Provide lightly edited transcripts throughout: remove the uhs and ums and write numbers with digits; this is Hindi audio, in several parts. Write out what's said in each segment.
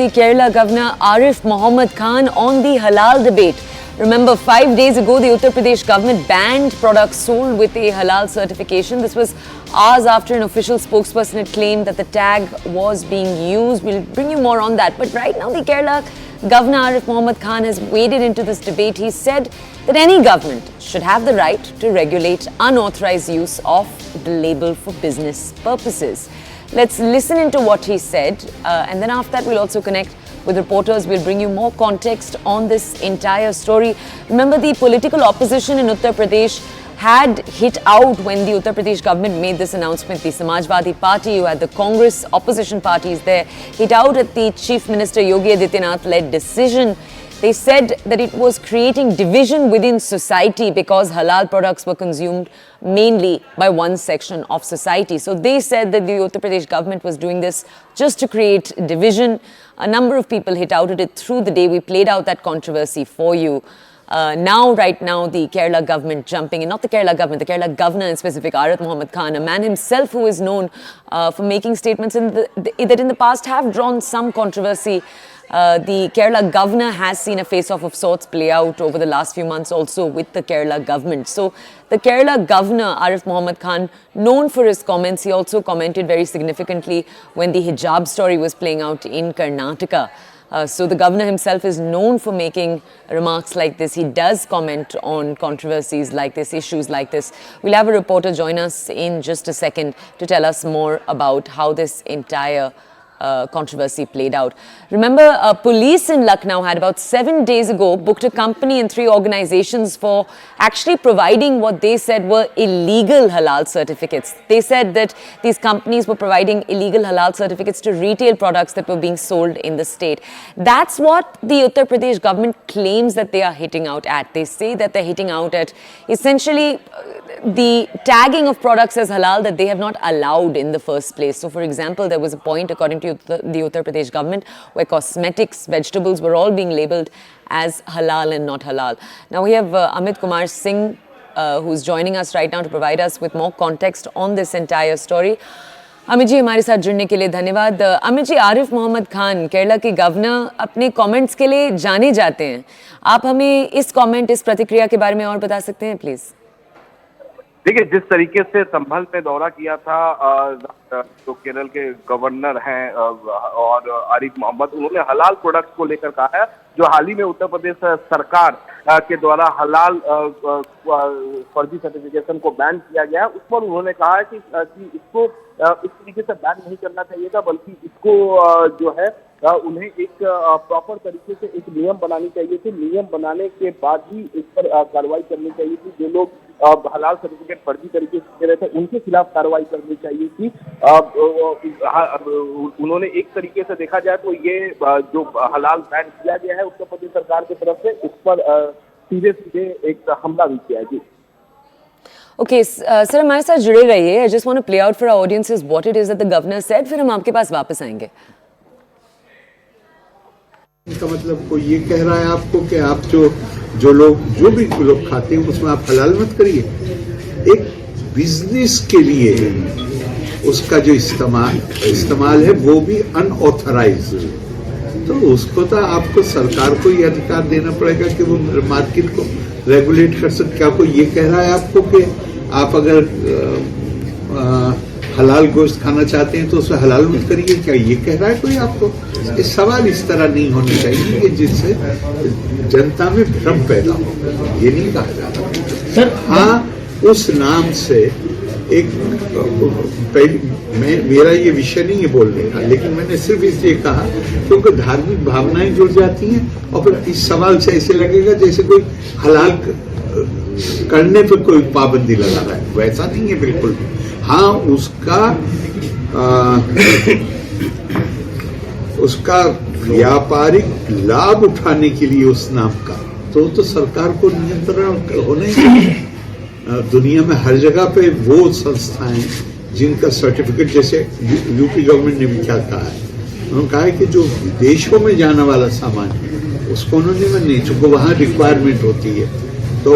the Kerala Governor Arif Mohammed Khan on the halal debate. Remember, 5 days ago, the Uttar Pradesh government banned products sold with a halal certification. This was hours after an official spokesperson had claimed that the tag was being used. We'll bring you more on that. But right now, the Kerala Governor Arif Mohammed Khan has waded into this debate. He said that any government should have the right to regulate unauthorized use of the label for business purposes. Let's listen into what he said, and then after that, we'll also connect with reporters. We'll bring you more context on this entire story. Remember, the political opposition in Uttar Pradesh had hit out when the Uttar Pradesh government made this announcement. The Samajwadi Party, who had the Congress opposition parties there, hit out at the Chief Minister Yogi Adityanath-led decision. They said that it was creating division within society because halal products were consumed mainly by one section of society. So they said that the Uttar Pradesh government was doing this just to create division. A number of people hit out at it through the day. We played out that controversy for you. Right now, the Kerala government jumping in, not the Kerala government, the Kerala governor in specific, Arif Mohammed Khan, a man himself who is known for making statements that in the past have drawn some controversy. The Kerala governor has seen a face-off of sorts play out over the last few months also with the Kerala government. So the Kerala governor, Arif Mohammed Khan, known for his comments, he also commented very significantly when the hijab story was playing out in Karnataka. So the governor himself is known for making remarks like this. He does comment on controversies like this, issues like this. We'll have a reporter join us in just a second to tell us more about how this entire controversy played out. Remember, police in Lucknow had about 7 days ago booked a company and 3 organizations for actually providing what they said were illegal halal certificates. They said that these companies were providing illegal halal certificates to retail products that were being sold in the state. That's what the Uttar Pradesh government claims that they are hitting out at. They say that they're hitting out at essentially the tagging of products as halal that they have not allowed in the first place. So, for example, there was a point, according to the Uttar Pradesh government, where cosmetics, vegetables were all being labelled as halal and not halal. Now, we have Amit Kumar Singh, who's joining us right now to provide us with more context on this entire story. Amit ji हमारे साथ जुड़ने के लिए धन्यवाद। अमित जी, आरिफ मोहम्मद खान केरला के गवर्नर अपने कमेंट्स के लिए जाने जाते हैं। आप हमें इस कमेंट, इस प्रतिक्रिया के बारे में और बता सकते हैं प्लीज? देखिए, जिस तरीके से संभल पे दौरा किया था जो केरल के गवर्नर हैं और आरिफ मोहम्मद, उन्होंने हलाल प्रोडक्ट्स को लेकर कहा है। जो हाल ही में उत्तर प्रदेश सरकार के द्वारा हलाल फर्जी सर्टिफिकेशन को बैन किया गया है, उस पर उन्होंने कहा है कि इसको इस तरीके से बैन नहीं करना चाहिए था, बल्कि इसको जो है उन्हें एक प्रॉपर तरीके से एक नियम बनानी चाहिए थी। नियम बनाने के बाद ही इस पर कार्रवाई करनी चाहिए थी। जो लोग हलाल सर्टिफिकेट फर्जी तरीके से दे रहे थे, उनके खिलाफ कार्रवाई करनी चाहिए थी। उन्होंने एक तरीके से देखा जाए तो ये जो हलाल बैन किया गया है उत्तर प्रदेश सरकार की तरफ से, इस पर सीधे सीधे एक हमला भी किया है। जी ओके सर, हमारे साथ जुड़े रहिए। I just want to play out for our audiences what it is that the governor said, फिर हम आपके पास वापस आएंगे। इसका मतलब कोई ये कह रहा है आपको कि आप जो भी लोग खाते हैं उसमें आप हलाल मत करिए। एक बिजनेस के लिए उसका जो इस्तेमाल है वो भी अनऑथराइज, तो उसको तो आपको सरकार को ये अधिकार देना पड़ेगा कि वो मार्केट को रेगुलेट कर सकते। क्या कोई ये कह रहा है आपको कि आप अगर हलाल गोश्त खाना चाहते हैं तो उसे हलाल मत करिए? क्या ये कह रहा है कोई आपको? ये सवाल इस तरह नहीं होने चाहिए कि जिससे जनता में भ्रम पैदा हो। ये नहीं कहा जाता सर। हाँ, उस नाम से एक मेरा ये विषय नहीं है बोलने का, लेकिन मैंने सिर्फ इसलिए कहा क्योंकि धार्मिक भावनाएं जुड़ जाती हैं और फिर इस सवाल से ऐसे लगेगा जैसे कोई हलाल करने पर कोई पाबंदी लगा रहा है। वैसा नहीं है बिल्कुल। हाँ, उसका व्यापारिक लाभ उठाने के लिए उस नाम का तो सरकार को नियंत्रण होना ही चाहिए। दुनिया में हर जगह पे वो संस्थाएं जिनका सर्टिफिकेट, जैसे यूपी गवर्नमेंट ने भी क्या कहा है, उन्होंने कहा है कि जो विदेशों में जाने वाला सामान है उसको उन्होंने नहीं, चूंकि वहाँ रिक्वायरमेंट होती है, तो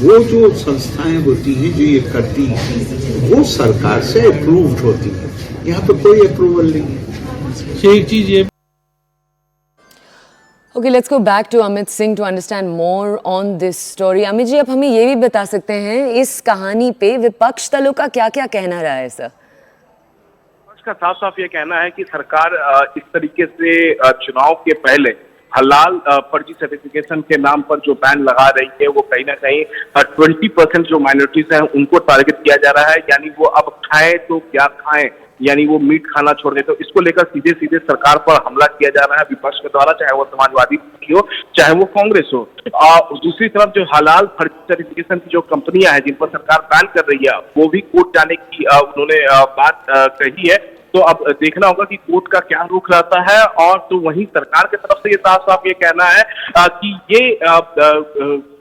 वो जो संस्थाएं होती हैं जो ये करती हैं वो सरकार से अप्रूव्ड होती है। यहाँ पे कोई अप्रूवल नहीं है। एक चीज ये Okay, let's go back to Amit Singh to understand more on this story. Amit जी, आप हमें ये भी बता सकते हैं इस कहानी पे विपक्ष दलों का क्या-क्या कहना रहा है सर? का साफ साफ ये कहना है कि सरकार इस तरीके से चुनाव के पहले हलाल फर्जी सर्टिफिकेशन के नाम पर जो बैन लगा रही है वो कहीं ना कहीं 20% जो माइनॉरिटीज हैं उनको टारगेट किया जा रहा है। यानी वो अब खाएं तो क्या खाएं, यानी वो मीट खाना छोड़ दे, तो इसको लेकर सीधे सीधे सरकार पर हमला किया जा रहा है विपक्ष के द्वारा, चाहे वो समाजवादी पार्टी हो चाहे वो कांग्रेस हो। दूसरी तरफ जो हलाल फर्जी सर्टिफिकेशन की जो कंपनियां हैं जिन पर सरकार बैन कर रही है वो भी कोर्ट जाने की उन्होंने बात कही है। तो अब देखना होगा कि कोर्ट का क्या रुख रहता है। और तो वहीं सरकार की तरफ से ये साफ साफ ये कहना है कि ये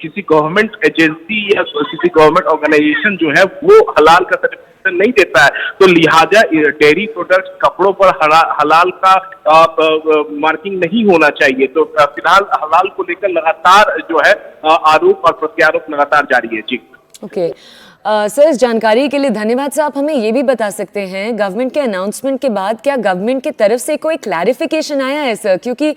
किसी गवर्नमेंट एजेंसी या किसी गवर्नमेंट ऑर्गेनाइजेशन जो है वो हलाल का सर्टिफिकेशन नहीं देता है, तो लिहाजा डेयरी प्रोडक्ट्स कपड़ों पर हलाल का मार्किंग नहीं होना चाहिए। तो फिलहाल हलाल को लेकर लगातार जो है आरोप और प्रत्यारोप लगातार जारी है। जी ओके सर, इस जानकारी के लिए धन्यवाद सर। आप हमें ये भी बता सकते हैं गवर्नमेंट के अनाउंसमेंट के बाद क्या गवर्नमेंट की तरफ से कोई क्लैरिफिकेशन आया है सर? क्योंकि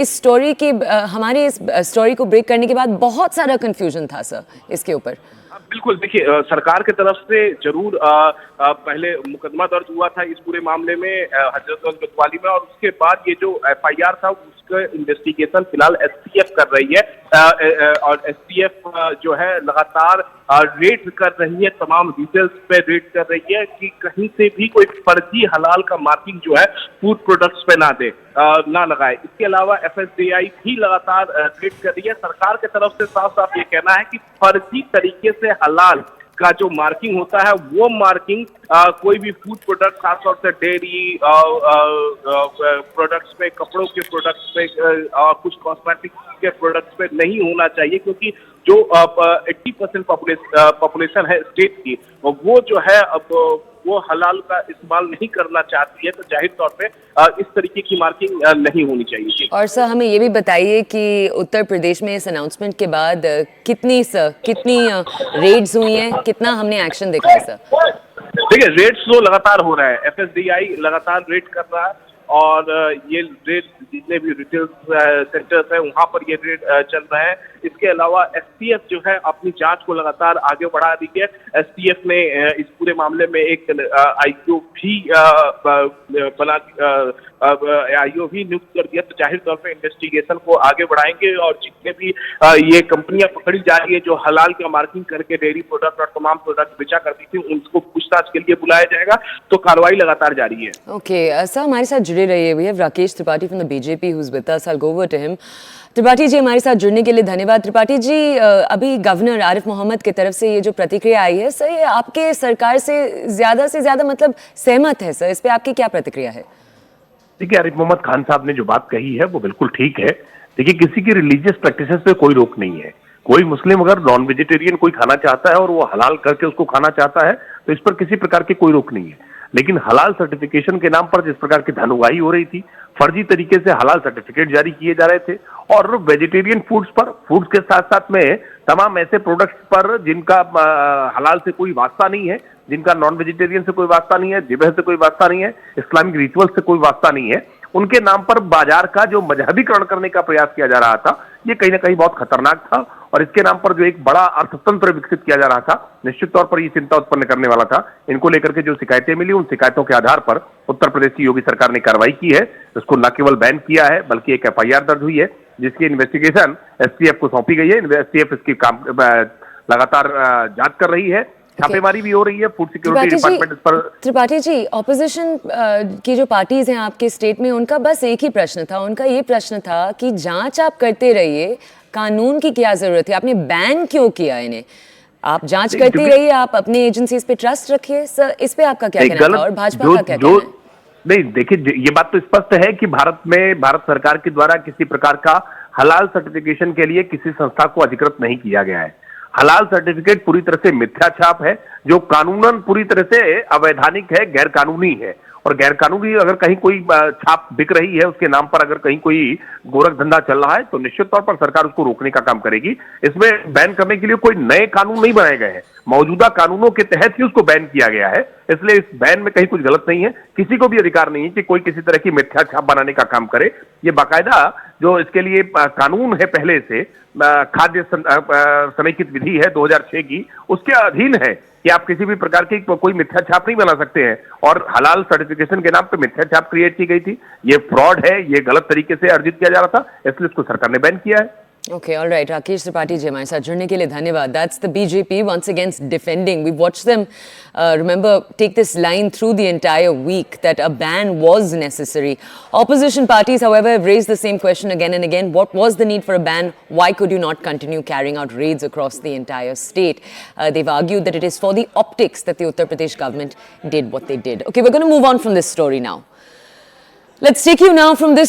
इस स्टोरी के हमारे इस स्टोरी को ब्रेक करने के बाद बहुत सारा कंफ्यूजन था सर इसके ऊपर। बिल्कुल, देखिए सरकार की तरफ से जरूर पहले मुकदमा दर्ज हुआ था इस पूरे मामले में हजरतगंज कोतवाली में, और उसके बाद ये जो FIR था उसका इन्वेस्टिगेशन फिलहाल STF कर रही है। और STF जो है लगातार रेड कर रही है, तमाम डिटेल्स पे रेड कर रही है कि कहीं से भी कोई फर्जी हलाल का मार्किंग जो है फूड प्रोडक्ट्स पे ना लगाए। इसके अलावा FSDI भी लगातार रेड कर रही है। सरकार की तरफ से साफ साफ ये कहना है कि फर्जी तरीके से हलाल का जो मार्किंग होता है वो मार्किंग कोई भी फूड प्रोडक्ट, खासतौर से डेयरी प्रोडक्ट्स पे, कपड़ों के प्रोडक्ट्स पे और कुछ कॉस्मेटिक्स के प्रोडक्ट्स पे नहीं होना चाहिए, क्योंकि जो 80% पॉपुलेशन है स्टेट की वो जो है अब वो हलाल का इस्तेमाल नहीं करना चाहती है, तो जाहिर तौर पे इस तरीके की मार्किंग नहीं होनी चाहिए। और सर हमें ये भी बताइए कि उत्तर प्रदेश में इस अनाउंसमेंट के बाद कितनी रेड्स हुई हैं, कितना हमने एक्शन देखा है सर? देखिए रेड्स तो लगातार हो रहा है, FSDI लगातार रेड कर रहा है और ये रेड जितने भी रिटेल सेंटर्स है वहां पर ये रेड चल रहे हैं। इसके अलावा STF जो है अपनी जांच को लगातार आगे बढ़ा रही है। STF ने इस पूरे मामले में एक IO भी नियुक्त कर दिया, तो जाहिर तौर पे इन्वेस्टिगेशन को आगे बढ़ाएंगे और जितने भी ये कंपनियां पकड़ी जा रही है जो हलाल का मार्किंग करके डेयरी प्रोडक्ट और तमाम प्रोडक्ट बेचा करती थी उनको पूछताछ के लिए बुलाया जाएगा, तो कार्रवाई लगातार जारी है। ओके सर, हमारे साथ जुड़े रहिए। We have Rakesh Tripathi from the BJP who's with us. I'll go over to him. Tripathi ji हमारे साथ जुड़ने के लिए धन्यवाद। त्रिपाठी जी, अभी गवर्नर आरिफ मोहम्मद की तरफ से ये जो प्रतिक्रिया आई है सर, ये आपके सरकार से ज्यादा मतलब सहमत है सर, इस पे आपकी क्या प्रतिक्रिया है? देखिए आरिफ मोहम्मद खान साहब ने जो बात कही है वो बिल्कुल ठीक है। देखिए किसी की रिलीजियस प्रैक्टिसेस पे कोई रोक नहीं है। कोई मुस्लिम अगर नॉन वेजिटेरियन कोई खाना चाहता है और वो हलाल करके उसको खाना चाहता है तो इस पर किसी प्रकार की कोई रोक नहीं है। लेकिन हलाल सर्टिफिकेशन के नाम पर जिस प्रकार की धन उगाही हो रही थी, फर्जी तरीके से हलाल सर्टिफिकेट जारी किए जा रहे थे और वेजिटेरियन फूड्स के साथ साथ में तमाम ऐसे प्रोडक्ट्स पर जिनका हलाल से कोई वास्ता नहीं है, जिनका नॉन वेजिटेरियन से कोई वास्ता नहीं है, जिबह से कोई वास्ता नहीं है, इस्लामिक रिचुअल से कोई वास्ता नहीं है, उनके नाम पर बाजार का जो मजहबीकरण करने का प्रयास किया जा रहा था, ये कहीं ना कहीं बहुत खतरनाक था। और इसके नाम पर जो एक बड़ा अर्थतंत्र विकसित किया जा रहा था, निश्चित तौर पर ये चिंता उत्पन्न करने वाला था। इनको लेकर के जो शिकायतें मिली, उन शिकायतों के आधार पर उत्तर प्रदेश की योगी सरकार ने कार्रवाई की है। इसको न केवल बैन किया है बल्कि एक FIR दर्ज हुई है जिसकी इन्वेस्टिगेशन STF को सौंपी गई है। STF इसकी काम लगातार जांच कर रही है, छापेमारी भी हो रही है। फूड सिक्योरिटी डिपार्टमेंट इस पर। त्रिपाठी जी, ऑपोजिशन की जो पार्टीज हैं आपके स्टेट में, उनका बस एक ही प्रश्न था, उनका ये प्रश्न था कि जांच आप करते रहिए, कानून की क्या जरूरत है, आपने बैन क्यों किया इन्हें? आप जांच करते रहिए, आप अपनी एजेंसीज पे ट्रस्ट रखिए। सर इस पे आपका क्या कहना था और भाजपा का क्या कहना है? नहीं देखिए, ये बात तो स्पष्ट है कि भारत सरकार के द्वारा किसी प्रकार का हलाल सर्टिफिकेशन के लिए किसी संस्था को अधिकृत नहीं किया गया है। हलाल सर्टिफिकेट पूरी तरह से मिथ्या छाप है जो कानूनन पूरी तरह से अवैधानिक है, गैर कानूनी है। और गैरकानूनी अगर कहीं कोई छाप बिक रही है, उसके नाम पर अगर कहीं कोई गोरख धंधा चल रहा है, तो निश्चित तौर पर सरकार उसको रोकने का काम करेगी। इसमें बैन करने के लिए कोई नए कानून नहीं बनाए गए हैं, मौजूदा कानूनों के तहत ही उसको बैन किया गया है। इसलिए इस बैन में कहीं कुछ गलत नहीं है। किसी को भी अधिकार नहीं है कि कोई किसी तरह की मिथ्या छाप बनाने का काम करे। ये बाकायदा जो इसके लिए कानून है पहले से, खाद्य समेकित विधि है 2006 की, उसके अधीन है कि आप किसी भी प्रकार की कोई मिथ्या छाप नहीं बना सकते हैं। और हलाल सर्टिफिकेशन के नाम पे मिथ्या छाप क्रिएट की गई थी, ये फ्रॉड है, ये गलत तरीके से अर्जित किया जा रहा था, इसलिए इसको सरकार ने बैन किया है। Okay, all right. Rakesh Tripathi ji, हमारे साथ जुड़ने के लिए धन्यवाद. That's the BJP once again defending. We've watched them, remember, take this line through the entire week that a ban was necessary. Opposition parties, however, have raised the same question again and again. What was the need for a ban? Why could you not continue carrying out raids across the entire state? They've argued that it is for the optics that the Uttar Pradesh government did what they did. Okay, we're going to move on from this story now. Let's take you now from this